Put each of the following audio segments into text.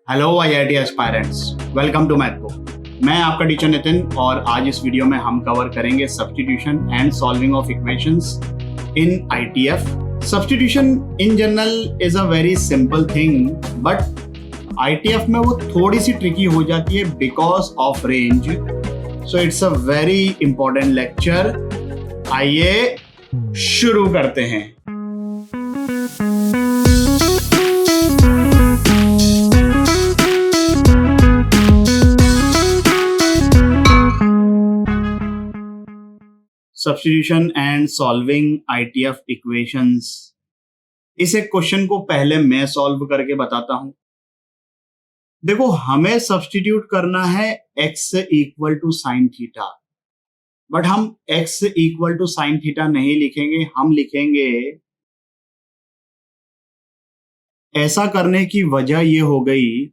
Hello IIT aspirants, welcome to maths book. मैं आपका teacher Nitin और आज इस वीडियो में हम कवर करेंगे substitution and solving of equations in ITF. Substitution in general is a very simple thing, but ITF में वो थोड़ी सी ट्रिकी हो जाती है because of range. So it's a very important lecture. आइए शुरू करते हैं। Substitution and solving ITF equations. इस एक क्वेश्चन को पहले मैं सॉल्व करके बताता हूं। देखो, हमें सब्स्टिट्यूट करना है x equal to sine theta, but हम x equal to sine theta नहीं लिखेंगे, हम लिखेंगे, ऐसा करने की वजह ये हो गई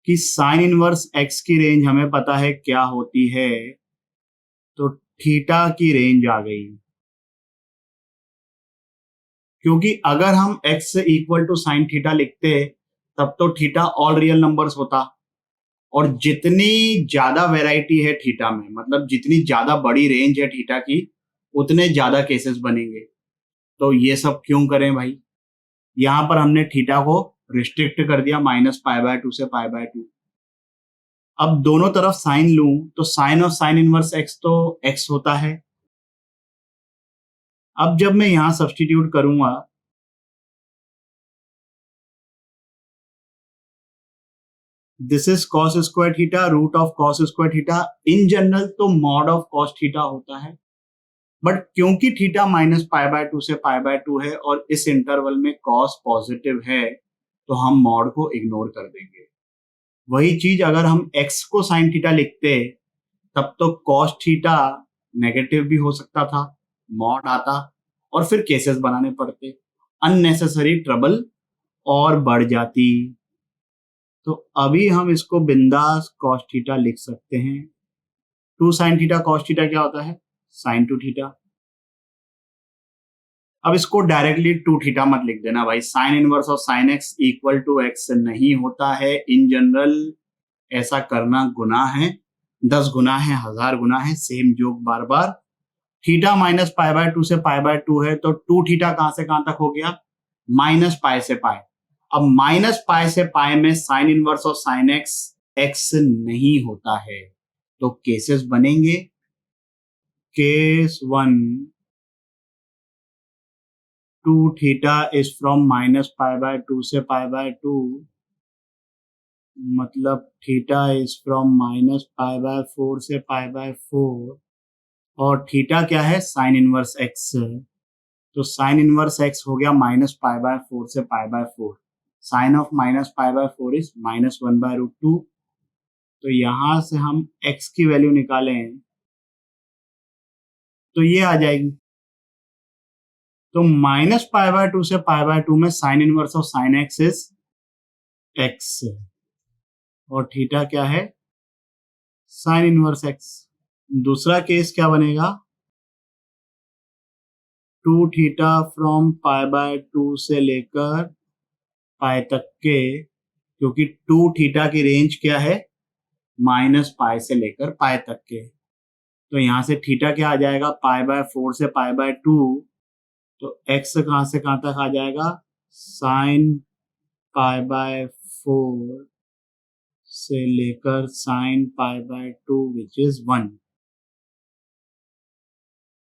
कि साइन इनवर्स x की रेंज हमें पता है क्या होती है, तो थीटा की रेंज आ गई। क्योंकि अगर हम x equal to sine theta लिखते तब तो थीटा ऑल रियल नंबर्स होता, और जितनी ज्यादा वैरायटी है थीटा में, मतलब जितनी ज्यादा बड़ी रेंज है थीटा की, उतने ज्यादा केसेस बनेंगे। तो ये सब क्यों करें भाई। यहां पर हमने थीटा को रिस्ट्रिक्ट कर दिया -π/2 से π/2। अब दोनों तरफ साइन लूं तो sine of sine inverse x तो x होता है। अब जब मैं यहां सब्स्टिट्यूट करूंगा, this is cos square theta root of cos square theta. In general तो मॉड ऑफ कॉस थीटा होता है, बट क्योंकि थीटा -π/2 से π/2 है और इस इंटरवल में कॉस पॉजिटिव है, तो हम मॉड को इग्नोर कर देंगे। वही चीज अगर हम x को साइन थीटा लिखते तब तो कॉस थीटा नेगेटिव भी हो सकता था, मॉड आता और फिर केसेस बनाने पड़ते, अननेसेसरी ट्रबल और बढ़ जाती। तो अभी हम इसको बिंदास कॉस थीटा लिख सकते हैं। 2 साइन थीटा कॉस थीटा क्या होता है, साइन 2 थीटा। अब इसको डायरेक्टली 2 थीटा मत लिख देना भाई, sine inverse of sine x equal to x नहीं होता है इन जनरल। ऐसा करना गुनाह है, 10 गुना है, 1000 गुना है, सेम जोक बार बार। थीटा -π/2 से π/2 है, तो 2 थीटा कहां से कहां तक हो गया, -π से π। अब -π से π में sign inverse of sine x x नहीं होता है, तो केसेस बनेंगे। केस 1, 2 थीटा इज फ्रॉम -π/2 से π/2, मतलब थीटा इज फ्रॉम -π/4 से π/4, और थीटा क्या है, साइन इनवर्स एक्स। तो साइन इनवर्स एक्स हो गया -π/4 से π/4। Sine of -π/4 is -1/√2। तो यहां से हम x की वैल्यू निकालें तो ये आ जाएगी। तो -π/2 से π/2 में sign inverse of sine x is x, और थीटा क्या है, साइन इनवर्स x। दूसरा केस क्या बनेगा, 2 थीटा फ्रॉम π/2 से लेकर पाई तक के, क्योंकि 2 थीटा की रेंज क्या है, -π से लेकर पाई तक के। तो यहां से थीटा क्या आ जाएगा, π/4 से π/2, तो x कहां से कहां तक आ जाएगा, साइन π/4 से लेकर साइन π/2 विच इज 1,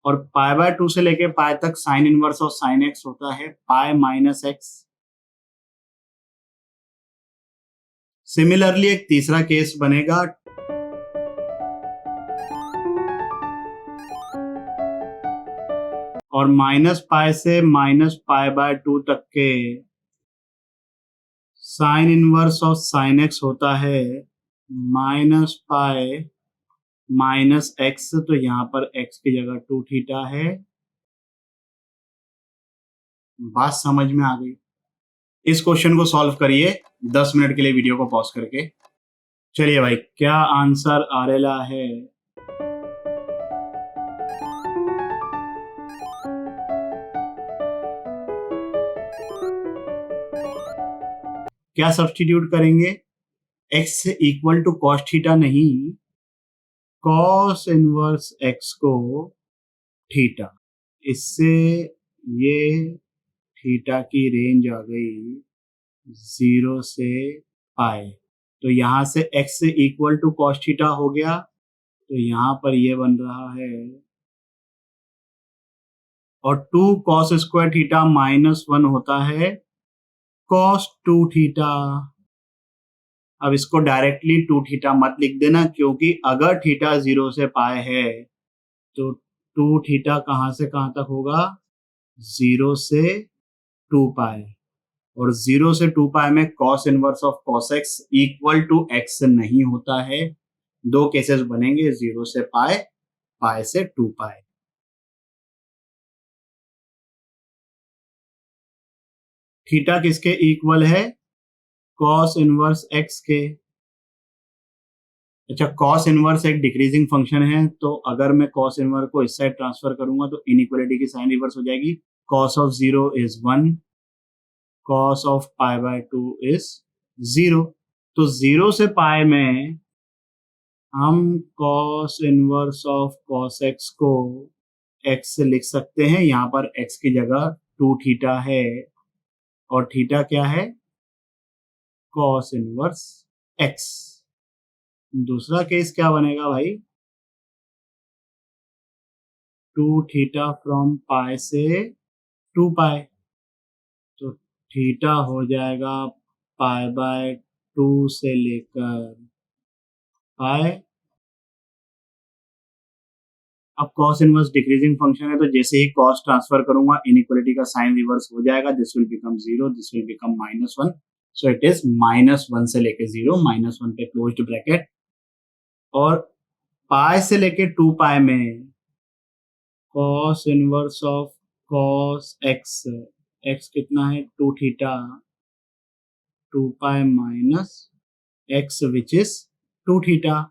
और π/2 से लेकर पाई तक sign inverse of sine x होता है π - x। सिमिलरली एक तीसरा केस बनेगा, और -π से -π/2 तक के sign inverse of sine x होता है -π - x। तो यहां पर x की जगह 2 थीटा है। बात समझ में आ गई। इस क्वेश्चन को सॉल्व करिए 10 मिनट के लिए वीडियो को पॉज करके। चलिए भाई, क्या आंसर आ रहा है। क्या सब्स्टिट्यूट करेंगे, x equal to cos theta नहीं, कॉस इनवर्स x को थीटा, इससे ये थीटा की रेंज आ गई 0 से पाई। तो यहां से x equal to cos theta हो गया, तो यहां पर ये बन रहा है, और 2 कॉस स्क्वायर थीटा माइनस 1 होता है कॉस 2 थीटा। अब इसको डायरेक्टली 2 थीटा मत लिख देना, क्योंकि अगर थीटा 0 से पाए है तो 2 थीटा कहां से कहां तक होगा, 0 से 2 पाए, और 0 से 2 पाए में cos inverse of cos x equal to x नहीं होता है। दो केसेस बनेंगे, 0 से पाए, पाए से 2 पाए। थीटा किसके इक्वल है, कॉस इनवर्स एक्स के। अच्छा, कॉस इनवर्स एक डिक्रीजिंग फंक्शन है, तो अगर मैं कॉस इनवर्स को इस साइड ट्रांसफर करूंगा तो इनइक्वालिटी की साइन रिवर्स हो जाएगी। Cos of 0 is 1, cos of pi by 2 is 0। तो 0 से पाई में हम cos inverse of cos x को एक्स से लिख सकते हैं, यहां पर एक्स की जगह 2 थीटा है, और थीटा क्या है, कॉस इनवर्स एक्स। दूसरा केस क्या बनेगा भाई, 2 थीटा फ्रॉम पाई से 2 पाई, तो थीटा हो जाएगा पाई बाय 2 से लेकर पाई। अब कॉस इनवर्स डिक्रीजिंग फंक्शन है, तो जैसे ही कॉस ट्रांसफर करूंगा इनइक्वालिटी का साइन रिवर्स हो जाएगा, this will become 0, this will become -1, so it is -1 से लेके 0, -1 पे क्लोज्ड ब्रैकेट, और पाई से लेके 2 पाई में cos inverse of cos x, x कितना है 2 theta, 2 pi minus x which is 2 theta,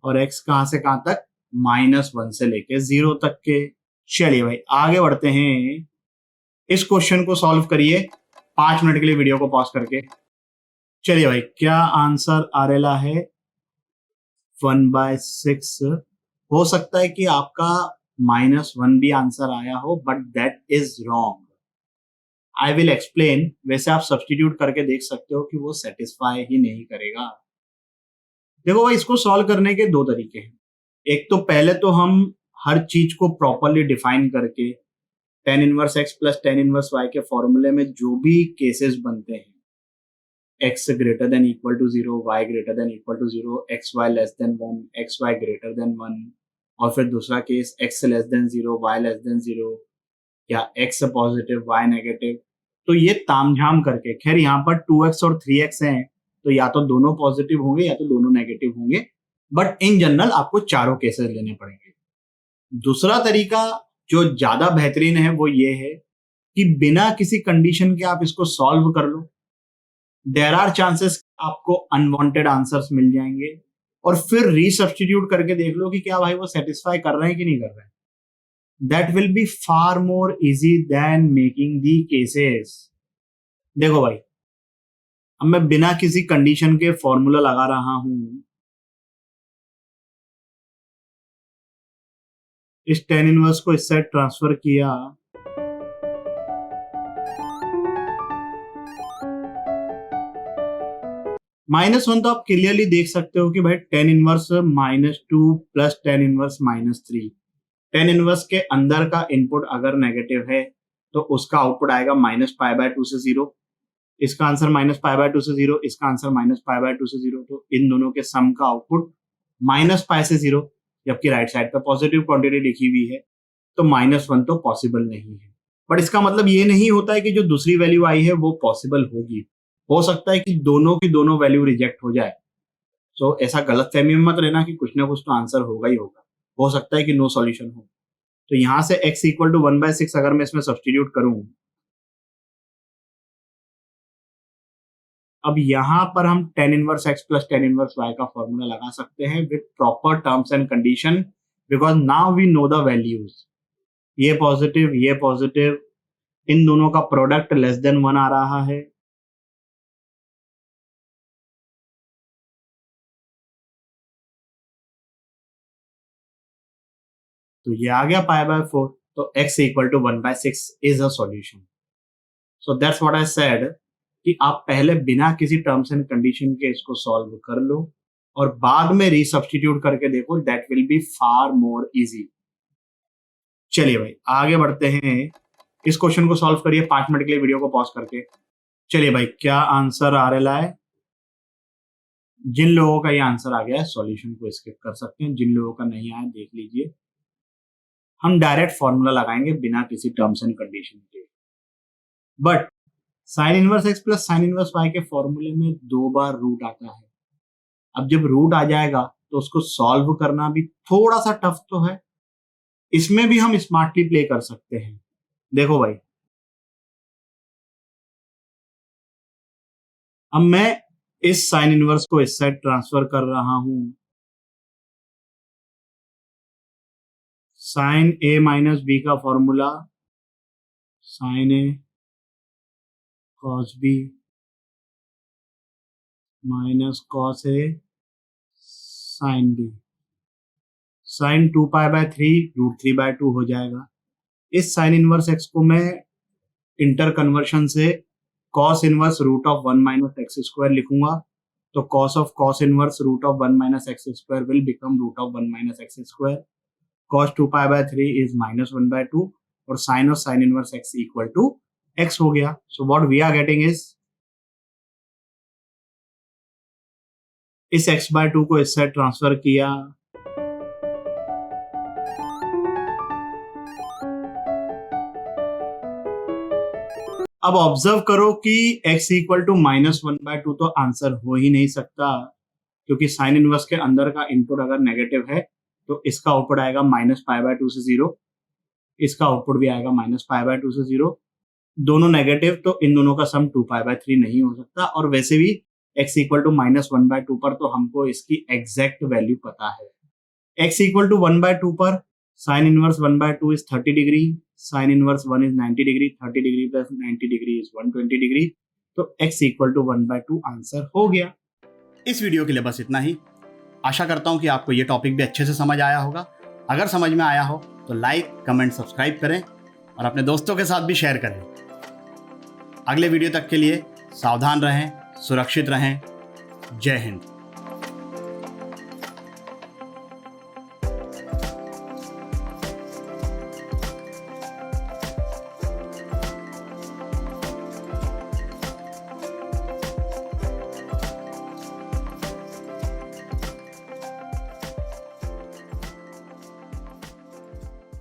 और x कहां से कहां तक, -1 से लेके 0 तक के। चलिए भाई आगे बढ़ते हैं, इस क्वेश्चन को सॉल्व करिए 5 मिनट के लिए वीडियो को पॉज करके। चलिए भाई, क्या आंसर आ रहा है 1/6। हो सकता है कि आपका -1 भी आंसर आया हो, but that is wrong. I will explain. वैसे आप सब्सटीट्यूट करके देख सकते हो कि वो सेटिस्फाई ही नहीं करेगा। देखो भाई, इसको सॉल्व करने के दो तरीके हैं। एक तो पहले तो हम हर चीज को प्रॉपरली डिफाइन करके tan inverse x plus tan inverse y के फॉर्मूले में जो भी केसेस बनते हैं, x greater than equal to 0, y greater than equal to 0, xy less than 1, xy greater than 1, और फिर दूसरा case x less than 0, y less than 0, या x पॉजिटिव y नेगेटिव। तो ये तामझाम करके, खैर यहाँ पर 2x और 3x हैं, तो या तो दोनों पॉजिटिव होंगे या तो दोनों नेगेटिव होंगे, बट इन जनरल आपको चारों केसेस लेने पड़ेंगे। दूसरा तरीका जो ज्यादा बेहतरीन है वो ये है कि बिना किसी कंडीशन के आप इसको सॉल्व कर लो। देयर आर चांसेस आपको अनवांटेड आंसर्स मिल जाएंगे, और फिर रीसब्स्टिट्यूट करके देख लो कि क्या भाई वो सेटिस्फाई कर रहे हैं कि नहीं कर रहे हैं। That will be far more easy than making the cases. देखो भाई, अब मैं बिना किसी कंडीशन के फॉर्मूला लगा रहा हूं, इस tan इनवर्स को इस साइड ट्रांसफर किया, -1 तो आप क्लियरली देख सकते हो कि भाई tan inverse -2 plus tan inverse -3। tan inverse के अंदर का इनपुट अगर नेगेटिव है तो उसका आउटपुट आएगा -π/2 से 0। इसका आंसर -π/2 से 0, इसका आंसर -π/2 से 0, तो इन दोनों के सम का आउटपुट -π से 0, जबकि राइट साइड पे पॉजिटिव क्वांटिटी लिखी हुई है, तो -1 तो पॉसिबल नहीं है। बट इसका मतलब ये नहीं होता है कि जो दूसरी वैल्यू आई है वो पॉसिबल होगी। हो सकता है कि दोनों की दोनों वैल्यू रिजेक्ट हो जाए। सो ऐसा गलत फहमी में मत रहना कि कुछ ना कुछ तो आंसर होगा ही होगा। हो सकता है कि नो सॉल्यूशन हो। तो यहां से x इक्वल टू 1/6 अगर मैं इसमें सब्सटीट्यूट करूं, अब यहां पर हम tan inverse x plus tan inverse y का फॉर्मूला लगा सकते हैं with proper terms and condition, because now we know the values. ये पॉजिटिव, इन दोनों का प्रोडक्ट लेस देन 1 आ रहा है, तो ये आ गया पाई बाय 4, तो x इक्वल टू 1/6 is a solution. So that's what I said कि आप पहले बिना किसी टर्म्स एंड कंडीशन के इसको सॉल्व कर लो और बाद में रीसब्स्टिट्यूट करके देखो, that will be far more easy. चलिए भाई आगे बढ़ते हैं, इस क्वेश्चन को सॉल्व करिए 5 मिनट के लिए वीडियो को पॉज करके। चलिए भाई क्या आंसर आ रहा है? जिन लोगों का ये आंसर आ गया है सॉल्यूशन को स्किप कर सकते हैं, जिन लोगों का नहीं आया देख लीजिए। हम डायरेक्ट फॉर्मूला लगाएंगे बिना किसी टर्म्स एंड कंडीशन के। But sine inverse x plus sine inverse y के फॉर्मूले में 2 बार रूट आता है। अब जब रूट आ जाएगा तो उसको सॉल्व करना भी थोड़ा सा टफ तो है, इसमें भी हम स्मार्टली प्ले कर सकते हैं। देखो भाई, अब मैं इस साइन इनवर्स को इस साइड ट्रांसफर कर रहा हूं। साइन ए माइनस बी का formula sine A cos B minus cos A sine B, sign 2π/3 √3/2 हो जाएगा। इस साइन इनवर्स एक्स को मैं इंटर कन्वर्शन से cos inverse root of 1 minus x square लिखूंगा, तो cos of cos inverse root of 1 minus x square will become root of 1 minus x square. cos 2π/3 is -1/2 और sine of sine inverse x equal to x हो गया। So what we are getting is, इस x/2 को इस side transfer किया, अब observe करो कि x इक्वल टू -1/2 तो आंसर हो ही नहीं सकता, क्योंकि साइन इनवर्स के अंदर का इनपुट अगर नेगेटिव है तो इसका आउटपुट आएगा -π/2 से 0, इसका आउटपुट भी आएगा -π/2 से 0, दोनों नेगेटिव, तो इन दोनों का सम 2π/3 नहीं हो सकता। और वैसे भी x इक्वल टू -1/2 पर तो हमको इसकी एग्जैक्ट वैल्यू पता है। x इक्वल टू 1/2 पर sine inverse 1/2 is 30 degree, sine inverse 1 is 90 degree, 30 degree plus 90 degree is 120 degree, तो x इक्वल टू 1/2 आंसर हो गया। इस वीडियो के लिए बस इतना ही। आशा करता हूं कि आपको ये टॉपिक भी अच्छे से समझ आया होगा। अगर समझ में आया हो तो लाइक, कमेंट, सब्सक्राइब करें और अपने दोस्तों के साथ भी शेयर करें। अगले वीडियो तक के लिए सावधान रहें, सुरक्षित रहें। जय हिंद।